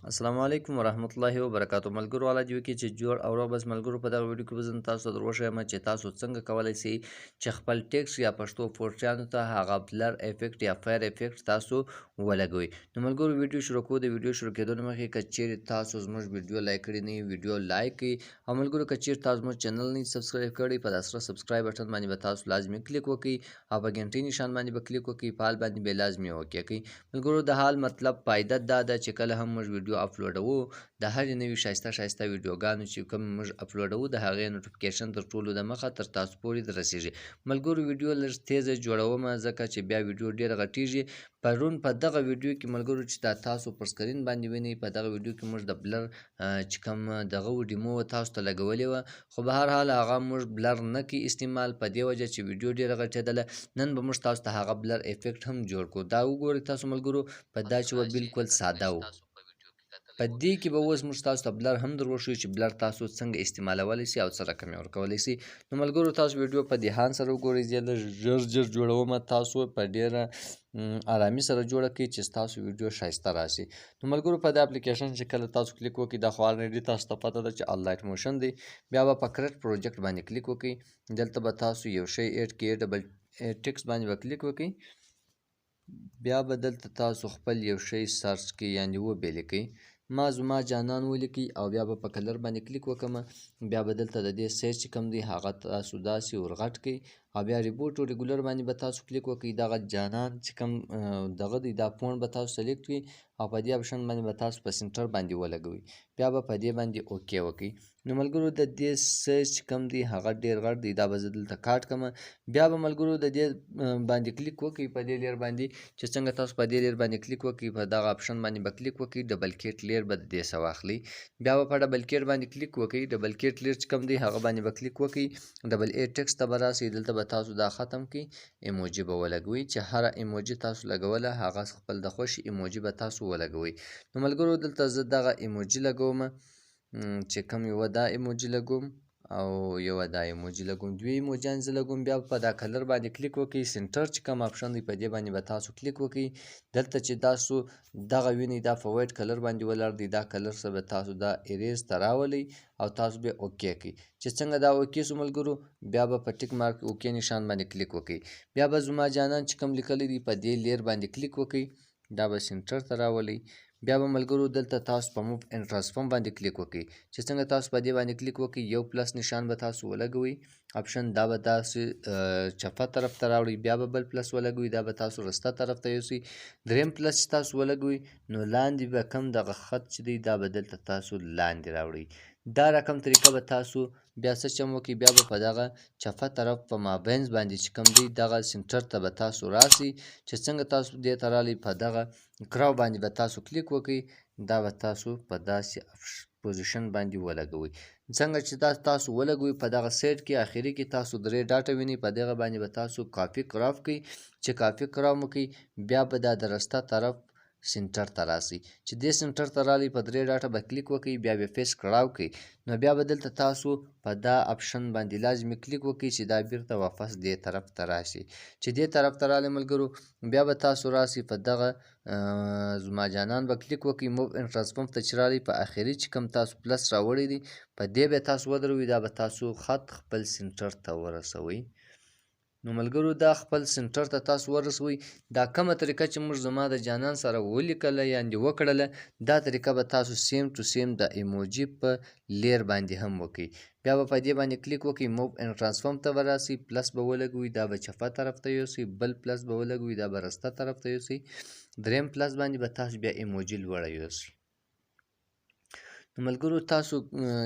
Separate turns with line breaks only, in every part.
السلام علیکم ورحمت الله وبرکاتو. ملګرو والا جو کې چې جوړ او را بس ملګرو په دغه ویډیو کې وزن تاسو دروښیم چې تاسو څنګه کولای شئ چې خپل ټیکس یا پښتو فورچانو ته هغه بلر افیکټ یا فایر افیکټ تاسو ولګوئ. نو ملګرو ویډیو شروع کوو. د ویډیو شروع کېدو نه مخکې که چیرې تاسو زموږ ویډیو لایک کړی نه وي ویډیو لایک کړئ، او ملګرو که چیرې تاسو زموږ چینل نه سبسکرایب کړی په دا سره سبسکرایب بټن باندې به تاسو لازمي کلیک وکړئ او په ګنټۍ نشان باندې به کلیک وکړئ، په حال باندې به لازمي اوکې کړئ. ملګرو د حال مطلب فایده دا ده چې کله هم موږ ویډیو اپلوډوو د هرې نوي ښایسته ویډیوګانو چې کوم موږ اپلوډوو د هغې نوټیفیکیشن تر ټولو د مخه تر تاسو پورې رسیږي. ملګرو ویډیو لږ تیزه جوړوم ځکه چې بیا ویډیو ډېره غټیږي. پرون په دغه ویډیو کې ملګرو چې دا تاسو پر سکرین باندې وینئ، په دغه ویډیو کې موږ د بلر چې کوم دغه ډیمو تاسو ته لګولې وه، خو به هر حال هغه موږ بلر نه کوي استعمال په دې وجه چې ویډیو ډېره غټېدله. نن به موږ تاسو ته هغه بلر افیکټ هم جوړ کړو. دا وګورئ تاسو ملګرو، په دا چې وه بالکل ساده و. په دې کې به اوس موږ تاسو ته بلر هم در وښیو چې بلر تاسو څنګه استعمالولی شئ او څه رقم یې ورکولی شئ. نو ملګرو تاسو ویډیو په دهان سره وګورئ. زه لږ ژر جوړوم، تاسو په ډېره آرامي سره جوړه کړئ چې ستاسو ویډیو ښایسته راشي. نو ملګرو په دې اپلیکیشن چې کله تاسو کلیک وکړئ، دا خو الریډي تاسو ته پته ده چې انلایټ موشن دی. بیا به په کریټ پروجیکټ باندې کلیک وکړئ. دلته به تاسو یو شی ایډ کړئ، ډبل ټیکس باندې به کلیک وکړئ. بیا به دلته تاسو خپل یو شی سرچ کړئ، یعنې وبیلې کړئ. ما زما جانان ولیکئ او بیا به په کلر باندې کلیک وکړم. بیا به دلته د دې سایز چې کوم دی هغه تاسو داسې ورغټ کړئ او بیا ریبوټ او ریګولر باندې به تاسو کلیک وکړئ. دغه جانان چې کوم دغه دی دا فونټ به تاسو سلیکټ کړئ او په دې اپشن باندې به تاسو په سنټر باندې ولګوئ. بیا به په دې باندې اوکې وکړئ. نو ملګرو د دې سایز چې کوم دی هغه ډېر غټ دی، دا به زه دلته کاټ کړم. بیا به ملګرو د دې باندې کلیک وکړئ په دې لیر باندې چې څنګه تاسو په دې لیر باندې کلیک وکړئ، په دغه اپشن باندې به کلیک وکړئ. ډبل کیټ لیر به د دې څه واخلئ. بیا به په ډبل کیټ باندې کلیک وکړئ. ډبل کیټ لیر چې کوم دی هغه باندې به کلیک وکړئ. ډبل ای ټیکس ته به راسئ. دلته به تاسو دا ختم کړئ، ایموجي به ولګوئ چې هره ایموجي تاسو لګوله هغه خپل د خوښې ایموجي به تاسو ولګوئ. نو ملګرو دلته زه دغه ایموجي لګوم چې کوم یوه دا ایموجي لګوم او یوه دا ایموجي لګوم، دوی ایموجیان زه لګوم. بیا په دا کلر باندې کلیک وکړئ. سنټر چې کوم اپشن دی په دې باندې به تاسو کلیک وکړئ. دلته چې تاسو دغه وینئ دا په وایټ کلر باندې ولاړ دی، دا کلر سره به تاسو دا اریز ته راولئ او تاسو به اوکې کړئ. چې څنګه دا اوکې شو ملګرو، بیا به په ټیک مارک اوکې نشان باندې کلیک وکړئ. بیا به زما جانان چې کوم لیکلی دی په دې لیر باندې کلیک وکړئ. دا به سنټر ته راولئ. بیا به ملګرو دلته تاسو په موف اینډ ټرانسفورم باندې کلیک وکړئ. چې څنګه تاسو په دې باندې کلیک وکړئ، یو پلس نشان به تاسو ولګوئ اپشن، دا به تاسو چپه طرف ته راوړئ. بیا به بل پلس ولګوئ، دا به تاسو رسته طرف ته یوسئ. دریم پلس چې تاسو ولګوئ نو لاندې به کوم دغه خط چې دی دا به دلته تاسو لاندې راوړئ. دا رقم طریقه به تاسو بیا څه چم وکړئ. بیا به په دغه چپه طرف په مابینځ باندې چې کوم دی دغه سنټر ته به تاسو راسئ. چې څنګه تاسو دې ته راغلئ په دغه کراو باندې به تاسو کلیک وکړئ. دا به تاسو په داسې پوزیشن باندې ولګوئ. څنګه چې دا تاسو ولګوئ په دغه سایډ کې اخري کې تاسو درې ډاټه وینئ، په دغه باندې به تاسو کاپي کراف کړئ. چې کاپي کراف مو کړئ بیا به دا د رسته طرف سنټر ته راسئ. چې دې سنټر ته راغلئ په درې ډاټه به کلیک وکړئ. بیا به فیس کړاو کړئ. نو بیا به دلته تاسو په دا اپشن باندې لازمي کلیک وکړئ چې دا بیرته واپس دې طرف ته راشي. چې دې طرف ته راغلی ملګرو، بیا به تاسو راسئ په دغه زما جانان به کلیک وکړئ. موف اینډ ټرانسفورم ته چې راغلئ په اخري چې کوم تاسو پلس راوړی دی په دې به تاسو ودروئ. دا به تاسو خط خپل سنټر ته ورسوئ. نو ملګرو دا خپل سنټر ته تاسو ورسوئ. دا کومه طریقه چې موږ زما د جانان سره ولیکله یعنې وکړله، دا طریقه به تاسو سیم ټو سیم د ایموجي په لیر باندې هم وکړئ. بیا به په دې باندې کلیک وکړئ. موف اینډ ټرانسفورم ته به راسئ، پلس به ولګوئ، دا به چپه طرف ته یوسئ. بل پلس به ولګوئ، دا به رسته طرف ته یوسئ. دریم پلس باندې به تاسو بیا ایموجي لوړه یوسئ. نو ملګرو تاسو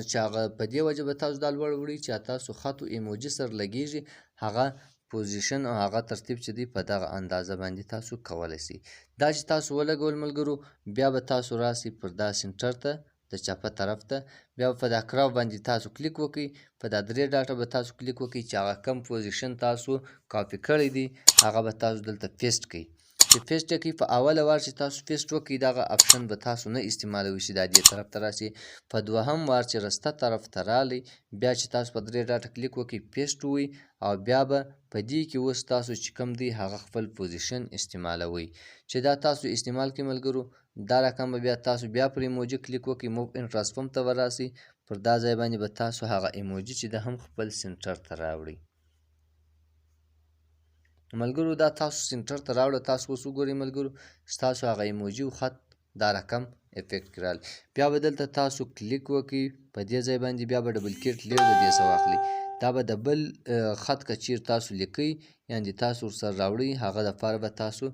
چې هغه په دې وجه به تاسو دا لوړ وړئ چې تاسو خط و ایموجي سره لګیږي، هغه پوزیشن او هغه ترتیب چې دی په دغه اندازه باندې تاسو کولی شئ. دا چې تاسو ولګول ملګرو، بیا به تاسو راسئ پر دا سنټر ته د چپه طرف ته. بیا په دا کراو باندې تاسو کلیک وکړئ. په دا درې ډاټه به تاسو کلیک وکړئ چې هغه کم پوزیشن تاسو کاپي کړی دی هغه به تاسو دلته پیسټ کړئ. چې پیسټ یې کړئ، په اوله وار چې تاسو پیسټ وکړئ دغه اپشن به تاسو نه استعمالوئ چې دا دې طرف ته راسي. په دوهم وار چې رسته طرف ته راغلی، بیا چې تاسو په درې ډاټه کلیک وکړئ پیسټ ووایئ او بیا به په دې کې اوس تاسو چې کوم دی هغه خپل پوزیشن استعمالوئ. چې دا تاسو استعمال کړئ ملګرو، دا رقم به بیا تاسو بیا پر ایموجي کلیک وکړئ، موو ان ټرانسفورم ته به راسئ. پر دا ځای باندې به تاسو هغه ایموجي چې ده هم خپل سنټر ته راوړئ. ملګرو دا تاسو سنټر ته راوړه. تاسو اوس وګورئ ملګرو، ستاسو هغه ایموجي او خط دا رقم افیکټ کې راغلی. بیا به دلته تاسو کلیک وکړئ، په دې ځای باندې بیا به ډبل کلیک لیر د دې څه واخلئ. دا به د بل خط که چیر تاسو لیکئ یعنې تاسو ورسره راوړئ، هغه دپاره به تاسو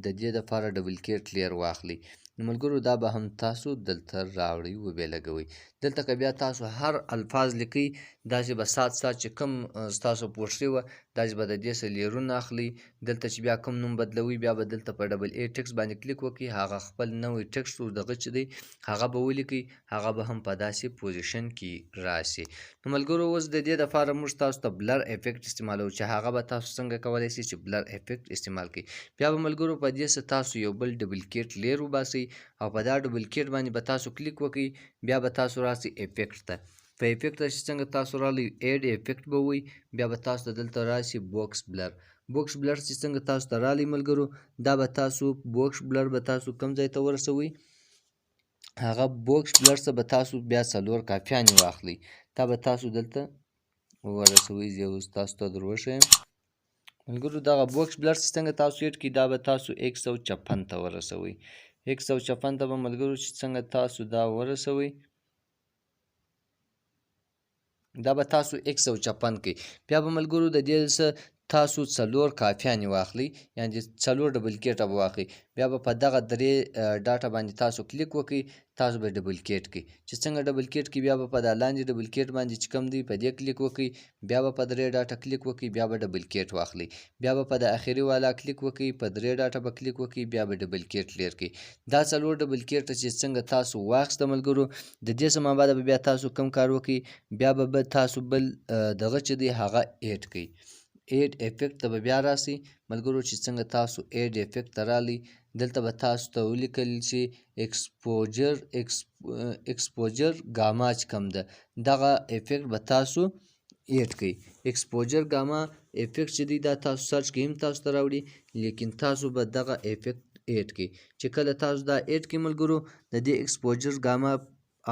د دې دپاره ډبل کلیک لیر واخلئ. نو ملګرو دا به هم تاسو دلته راوړئ وبې لګوئ. دلته که بیا تاسو هر الفاظ لیکئ، داسې به سات چې کوم ستاسو پوسټري وه داسې به د دې څه لیرونه اخلئ. دلته چې بیا کوم نوم بدلوئ بیا به دلته په ډبل ای ټکس باندې کلیک وکړئ، هغه خپل نوی ټکس دغه چې دی هغه به ولیکئ، هغه به هم په داسې پوزیشن کې راسي. نو ملګرو اوس د دې دپاره موږ تاسو ته بلر افیکټ استعمالوو چې هغه به تاسو څنګه کولی شئ چې بلر افیکټ استعمال کړئ. بیا به ملګرو په دې څه تاسو یو بل ډبل کیټ لیر وباسئ او په دا ډبل کیټ باندې به تاسو کلیک وکړئ. بیا به تاسو راسئ افیکټ ته. په افیکټ ته چې څنګه تاسو راغلی ایډ افیکټ به ووایي. بیا به تاسو ته دلته راسي بوکس بلر. بوکس بلر چې څنګه تاسو ته راغلی ملګرو، دا به تاسو بوکس بلر به تاسو کوم ځای ته ورسوئ، هغه بوکس بلر څخه به تاسو بیا 4 کاپیانې واخلئ. دا به تاسو دلته ورسوئ. زه اوس تاسو ته در وښیم ملګرو دغه بوکس بلر چې څنګه تاسو ایډ کړئ، دا به تاسو 156 ته ورسوئ. 156 ته به ملګرو چې څنګه تاسو دا ورسوئ، دا به تاسو 156 کوي. بیا به ملګرو د دې څه تاسو 4 کاپیانې واخلئ، یعنې 4 ډبل کیټه به واخلئ. بیا به په دغه 3 ډاټه باندې تاسو کلیک وکړئ، تاسو به ډبل کیټ کړئ. چې څنګه ډبل کیټ کړئ بیا به په دا لاندې ډبل کیټ باندې چې کوم دی په دې کلیک وکړئ. بیا به په 3 ډاټه کلیک وکړئ، بیا به ډبل کیټ واخلئ. بیا به په د اخري والا کلیک وکړئ، په 3 ډاټه به کلیک وکړئ، بیا به ډبل کیټ لیر کړئ. دا 4 ډبل کیټه چې څنګه تاسو واخیسته ملګرو، د دې څخه مابعد به بیا تاسو کوم کار وکړئ، بیا به تاسو بل دغه چې دی هغه ایډ کړئ. ایډ افیکټ ته به بیا راسئ ملګرو. چې څنګه تاسو ایډ افیکټ ته راغلی، دلته به تاسو ته ولیکل چې ایکسپوجر ګاما چې کوم ده دغه افیکټ به تاسو ایډ کړئ. ایکسپوجر ګاما افیکټ چې دی دا تاسو سرچ کې هم تاسو ته راوړي، لیکن تاسو به دغه افیکټ ایډ کړئ. چې کله تاسو دا ایډ کړئ ملګرو، د دې ایکسپوجر ګاما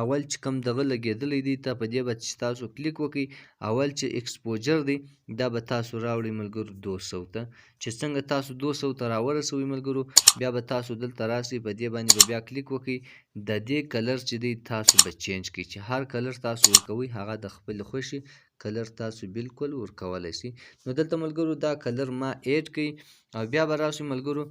اول چې کوم دغه لګېدلی دی ته په دې به چې تاسو کلیک وکړئ، اول چې ایکسپوجر دی دا به تاسو راوړئ ملګرو 200 ته. چې څنګه تاسو 200 ته راورسوئ ملګرو، بیا به تاسو دلته راسئ، په دې باندې به بیا کلیک وکړئ. د دې کلر چې دی تاسو به چینج کړئ، چې هر کلر تاسو ورکوئ هغه د خپل خوښې کلر تاسو بالکل ورکولی شئ. نو دلته ملګرو دا کلر ما ایډ کړئ او بیا به راسئ ملګرو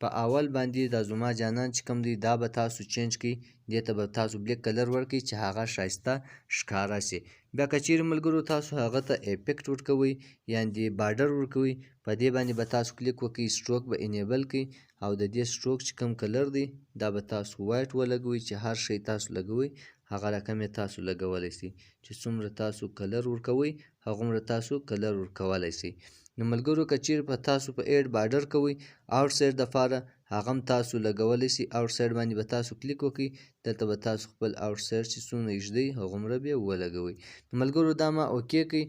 په اول باندې دا زما جانان چې کوم دی دا به تاسو چینج کړئ، دې ته به تاسو بلیک کلر ورکړئ چې هغه ښایسته ښکاره شي. بیا که چیرې ملګرو تاسو هغه ته افیکټ ورکوئ یعنې بارډر ورکوئ، په دې باندې به تاسو کلیک وکړئ، سټروک به انیبل کړئ او د دې سټروک چې کوم کلر دی دا به تاسو وایټ ولګوئ. چې هر شی تاسو لګوئ هغه رقم یې تاسو لګولی شئ. چې څومره تاسو کلر ورکوئ هغومره تاسو کلر ورکولی شئ. نو ملګرو که چیرې په تاسو په ایډ بارډر کوئ آوټ سایډ دپاره هغه هم تاسو لګولی شئ. آوټ سایډ باندې به تاسو کلیک وکړئ، دلته به تاسو خپل آوټ سایډ چې څومره یږدئ هغومره بیا ولګوئ. نو ملګرو دا ما اوکې کړئ،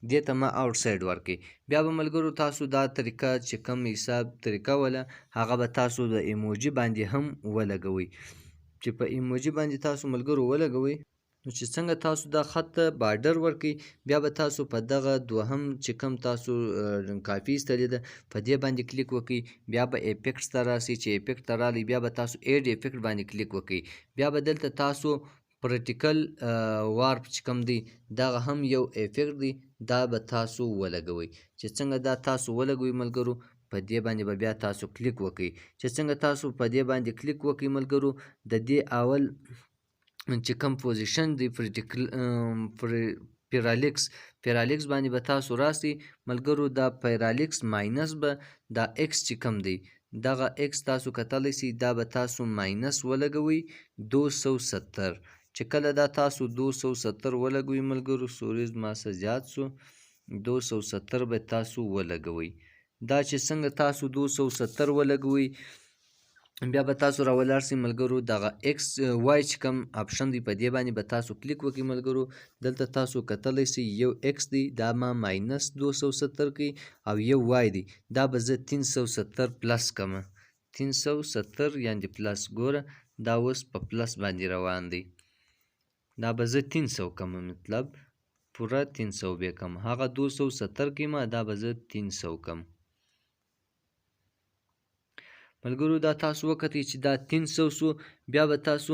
دې ته ما آوټ سایډ ورکړئ. بیا به ملګرو تاسو دا طریقه چې کوم حساب طریقه وله هغه به تاسو د ایموجي باندې هم ولګوئ. چې په ایموجي باندې تاسو ملګرو ولګوئ، نو چې څنګه تاسو دا خط ته بارډر ورکړئ، بیا به تاسو په دغه دوهم چې کوم تاسو کاپي ایستلې ده په دې باندې کلیک وکړئ. بیا به افیکټس ته راسئ، چې افیکټ ته راغلی بیا به تاسو ایډ افیکټ باندې کلیک وکړئ. بیا به دلته تاسو پرټیکل وارپ چې کوم دی دغه هم یو افیکټ دی، دا به تاسو ولګوئ. چې څنګه دا تاسو ولګوئ ملګرو، په دې باندې به بیا تاسو کلیک وکړئ. چې څنګه تاسو په دې باندې کلیک وکړئ ملګرو، د دې اول چې کوم پوزیشن دی پیرالیکس باندې به تاسو راسئ ملګرو. دا پیرالیکس ماینس به دا ایکس چې کوم دی دغه ایکس تاسو کتلی شئ، دا به تاسو ماینس ولګوئ 270. چې کله دا تاسو 270 ولګوئ ملګرو، سوري زما څه زیات سو، 270 به تاسو ولګوئ. دا چې څنګه تاسو 270 ولګوئ، بیا به تاسو راولاړ شئ ملګرو دغه ایکس وای چې کوم آپشن دی په دې باندې به تاسو کلیک وکړئ ملګرو. دلته تاسو کتلی شئ یو ایکس دی دا ما ماینس 270 کوي او یو وای دی دا به زه 370 پلس کمه 370 یعنې پلس. ګوره دا اوس په پلس باندې روان دی. دا به زه 300 کمه، مطلب پوره 300 به کم. هغه 270 کیمه، دا به زه 300 کم. ملګرو دا تاسو وکتئ چې دا 300 سو. بیا به تاسو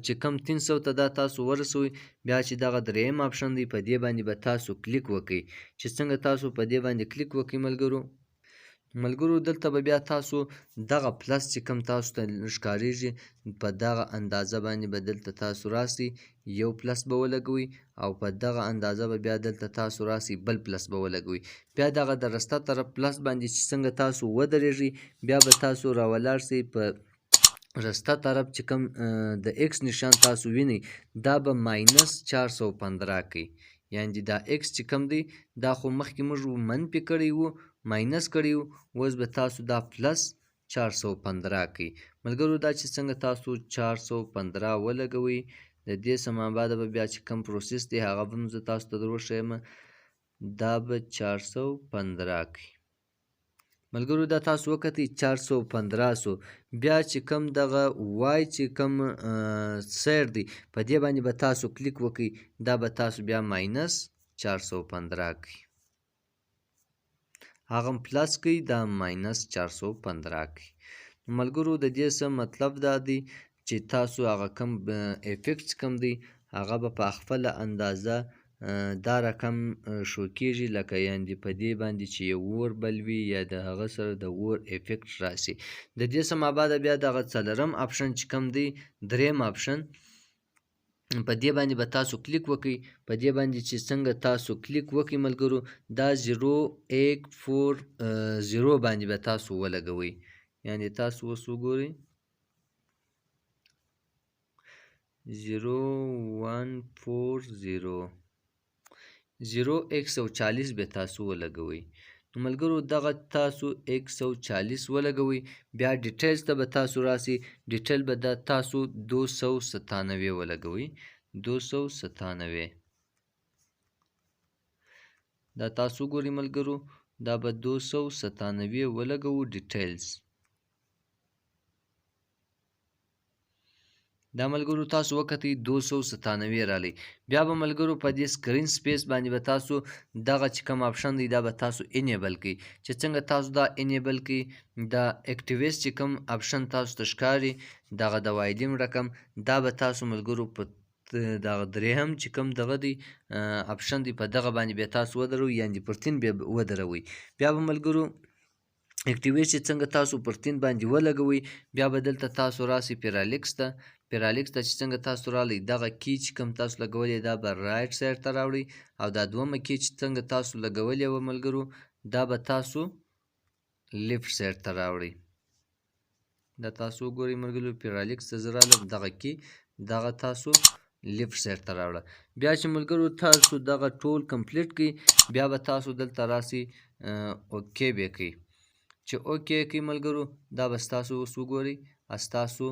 چې کم 300 ته دا تاسو ورسوئ، بیا چې دغه دریم آپشن دی په دې باندې به تاسو کلیک وکئ. چې څنګه تاسو په دې باندې کلیک وکئ ملګرو دلته به بیا تاسو دغه پلس چې کم تاسو ته ښکاریږي په دغه اندازه باندې به دلته تاسو راسئ، یو پلس به ولګوئ، او په دغه اندازه به بیا دلته تاسو راسئ بل پلس به ولګوئ. بیا دغه د رسته طرف پلس باندې چې څنګه تاسو ودرېږئ، بیا به تاسو راولاړ سئ په رسته طرف چې کم د ایکس نشان تاسو وینئ، دا به ماینس 415 کوي. یعنې دا ایکس چې کم دی دا خو مخکې موږ منفي کړی وو، ماینس کړی وو، اوس به تاسو دا پلس 415 کوي. ملګرو دا چې څنګه تاسو 415 ولګوئ، د دې سما بعد به بیا چې کم پروسس دی هغه به زه تاسو ته در وښیم. دا به 415 کوي. ملګرو دا تاسو وکتئ 415 سو. بیا چې کم دغه وای چې کم سیر دی په دې باندې به تاسو کلیک وکئ، دا به تاسو بیا ماینس 415 کوي. هغه پلس کوي، دا ماینس 415 کوي. ملګرو د دې څه مطلب دا دی چې تاسو هغه کم افیکټ کم دی هغه به په خپله اندازه دا رقم شو کېږي، لکه یعنې په دې باندې چې یو اور بل وي یا د هغه سره د اور افیکټ راسي. د دې څه مابعده بیا دغه څلورم آپشن چې کم دی، دریم آپشن، په دې باندې به تاسو کلیک وکئ. په دې باندې چې څنګه تاسو کلیک وکئ ملګرو، دا 0140 باندې به تاسو ولګوئ. یعنې تاسو اوس وګورئ 0140 140 به تاسو ولګوئ. نو ملګرو دغه تاسو 140 ولګوئ. بیا ډیټیلز ته به تاسو راسئ، ډیټیل به دا تاسو 297 ولګوئ. 297 دا تاسو ګورئ ملګرو، دا به 297 ولګوو ډیټیلز. دا ملګرو تاسو وکتئ 297 رالی. بیا به ملګرو په دې سکرین سپیس باندې به تاسو دغه چې کوم آپشن دی دا به تاسو انیبل کړئ. چې څنګه تاسو دا انیبل کړئ، دا اکټیویټ چې کوم آپشن تاسو ته ښکاري دغه د وایلیم رقم، دا به تاسو ملګرو په دغه دریم چې کوم دغه دی آپشن دی په دغه باندې بیا تاسو ودروئ، یعنې پر 3 بیا ودروئ. بیا به ملګرو اکټیویټ چې څنګه تاسو پر 3 باندې ولګوئ، بیا به دلته تاسو راسئ پیرالیکس ته. پیرالیکس ته چې څنګه تاسو رالی، دغه کی چې کوم تاسو لګولې دا به رایټ سایډ ته راوړئ، او دا دومه کی چې څنګه تاسو لګولې وه ملګرو دا به تاسو لیفټ سایډ ته راوړئ. دا تاسو وګورئ ملګرو پیرالیکس ته زه رالم، دغه کی دغه تاسو لیفټ سایډ ته راوړه. بیا چې ملګرو تاسو دغه ټول کمپلیټ کړئ، بیا به تاسو دلته راسئ اوکې به کوئ. چې اوکې کوئ ملګرو، دا به ستاسو اوس وګورئ ستاسو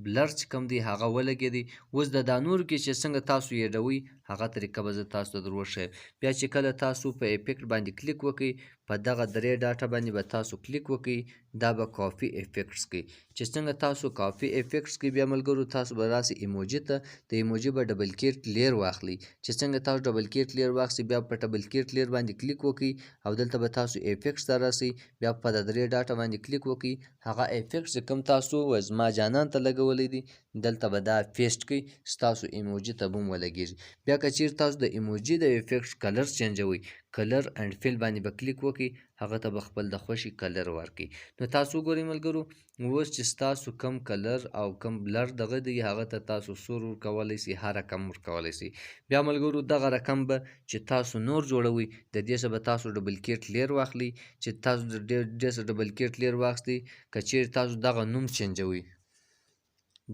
بلر چې کوم دی هغه ولګېدی. اوس د دا نورو کې چې څنګه تاسو یډوئ هغه طریقه به زه تاسو ته در وښیم. بیا چې کله تاسو په افیکټ باندې کلیک وکئ، په دغه درې ډاټه باندې به تاسو کلیک وکئ، دا به کافي افیکټس کوي. چې څنګه تاسو کافي افیکټس کوي، بیا ملګرو تاسو به راسئ ایموجي ته. د ایموجي به ډبل کیټ لیر واخلئ. چې څنګه تاسو ډبل کیټ لیر واخلئ، بیا په ډبل کیټ لیر باندې کلیک وکئ، او دلته به تاسو افیکټس ته راسئ. بیا په درې ډاټه باندې کلیک وکئ، هغه افیکټس چې کوم تاسو زما جانان ته لګولی دی دلته به دا پیسټ کړئ، ستاسو ایموجي ته به هم ولګېږي. بیا که چیرې تاسو د ایموجي د افیکټ کلر چینجوئ، کلر اینډ فیل باندې به کلیک وکئ، هغه ته به خپل د خوښې کلر ورکړئ. نو تاسو وګورئ ملګرو، اوس چې ستاسو کم کلر او کم بلر دغه دی هغه ته تاسو سور ورکولی سئ، هر رقم ورکولی سئ. بیا ملګرو دغه رقم به چې تاسو نور جوړوئ، د دې څخه به تاسو ډبل کیټ لیر واخلئ. چې تاسو د دې څخه ډبل کیټ لیر واخلئ، که چیرې تاسو دغه نوم چینجوئ،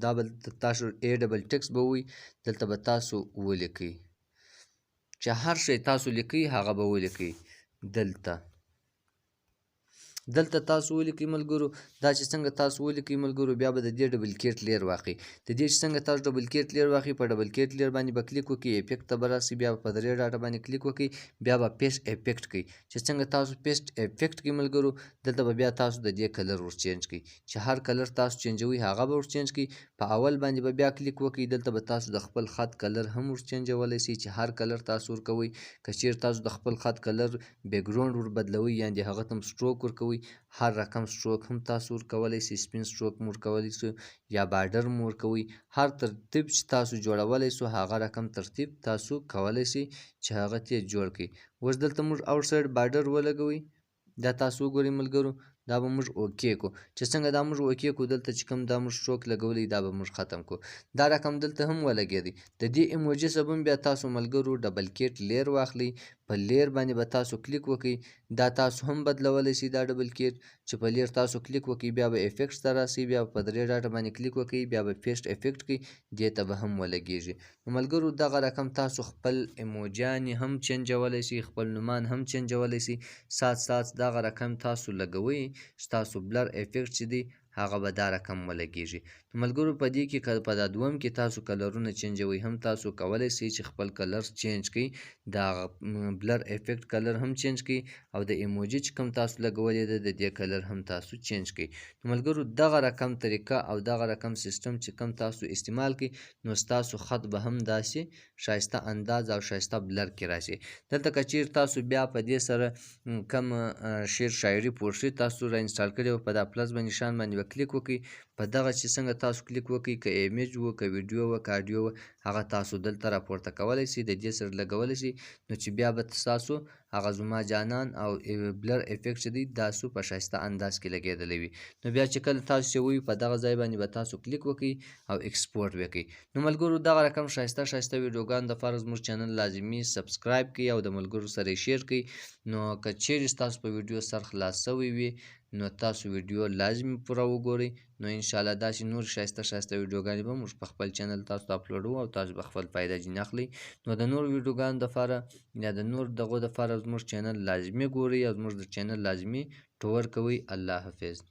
دا به تاسو ای ډبل ټکس به ووایي، دلته به تاسو ولیکئ. چې هر شی تاسو لیکئ هغه به ولیکئ دلته. دلته تاسو ولیکئ ملګرو، دا چې څنګه تاسو ولیکئ ملګرو، بیا به د دې ډبل کیټ لیر واخلئ. د دې چې څنګه تاسو ډبل کیټ لیر واخلئ، په ډبل کیټ لیر باندې به کلیک وکړئ، افیکټ ته به راسئ، بیا به په 3 ډاټه باندې کلیک وکړئ، بیا به پیسټ افیکټ کوئ. چې څنګه تاسو پیسټ افیکټ کوئ ملګرو، دلته به بیا تاسو د دې کلر ور چینج کوئ. چې هر کلر تاسو چینجوئ هغه به ور چینج کوئ. په اول باندې به بیا کلیک وکړئ، دلته به تاسو د خپل خط کلر هم ور چینجولی شئ، چې هر کلر تاسو ورکوئ. که چیرې تاسو د خپل خط کلر بیکګراوند ور بدلوئ، یعنې هغه ته هم سټروک ورکوئ، هر رقم سټروک هم تاسو ورکولی شئ، سپین سټروک مو ورکولی شو یا بارډر مو ورکوئ. هر ترتیب چې تاسو جوړولی شو هغه رقم ترتیب تاسو کولی شئ چې هغه ته جوړ کړئ. اوس دلته موږ آوټ سایډ بارډر ولګوئ، دا تاسو وګورئ ملګرو، دا به موږ اوکې کو. چې څنګه دا موږ اوکې کو، دلته چې کوم دا موږ سټروک لګولی دا به موږ ختم کو. دا رقم دلته هم ولګېدی. د دې ایموجي سبب بیا تاسو ملګرو ډبل کیټ لیر واخلئ، په لیر باندې به تاسو کلیک وکړئ. دا تاسو هم بدلولی شئ دا ډبل کیټ، چې په لیر تاسو کلیک وکړئ، بیا به افیکټس ته راسئ، بیا په 3 ډاټه باندې کلیک وکړئ، بیا به پیسټ افیکټ کړئ، دې ته به هم ولګېږي. نو ملګرو دغه رقم تاسو خپل ایموجیانې هم چینجولی شئ، خپل نومان هم چینجولی شئ، سات دغه رقم تاسو لګوئ، ستاسو بلر افیکټ چې دی هغه به دا رقم ولګېږي. نو ملګرو په دې کې په دا دوم کې تاسو کلرونه چینجوئ، هم تاسو کولی شئ چې خپل کلر چینج کړئ، دا بلر افیکټ کلر هم چینج کړئ، او د ایموجي چې کوم تاسو لګولی دی د دې کلر هم تاسو چینج کړئ. نو ملګرو دغه رقم طریقه او دغه رقم سیستم چې کوم تاسو استعمال کړئ، نو ستاسو خط به هم داسې شایسته انداز او شایسته بلر کې راشي. دلته که چیرې تاسو بیا په دې سره کوم شعر شاعري پورټریټ تاسو را انسټال کړی او په دا پلس باندې نشان باندې به کلیک وکړئ. په دغه چې څنګه تاسو کلیک وکړئ، که ایمیج و که ویډیو و که اډیو و، هغه تاسو دلته راپورته کولی شئ، د دې سره لګولی شئ، نو چې بیا به ستاسو هغه زما جانان او بلر افیکټ چې دی داسو په ښایسته انداز کې لګېدلی وي. نو بیا چې کله تاسو چې ووي په دغه ځای باندې به تاسو کلیک وکړئ او ایکسپورټ وکړئ. نو ملګرو دغه رقم ښایسته ویډیوګانو دپاره زموږ چینل لازمي سبسکرایب کړئ او د ملګرو سره یې شیر کړئ. نو که چیرې ستاسو په ویډیو سر خلاص شوی وي، نو تاسو ویډیو لازمي پوره وګورئ. نو انشاءالله داسې نور ښایسته ویډیوګانې به موږ په خپل چینل تاسو ته اپلوډوو او تاسو به خپل فایده ځینې اخلئ. نو د نور ویډیوګانو دپاره یا د نور دغو دپاره زموږ چینل لازمي ګورئ او زموږ د چینل لازمي ټور کوئ. الله حافظ.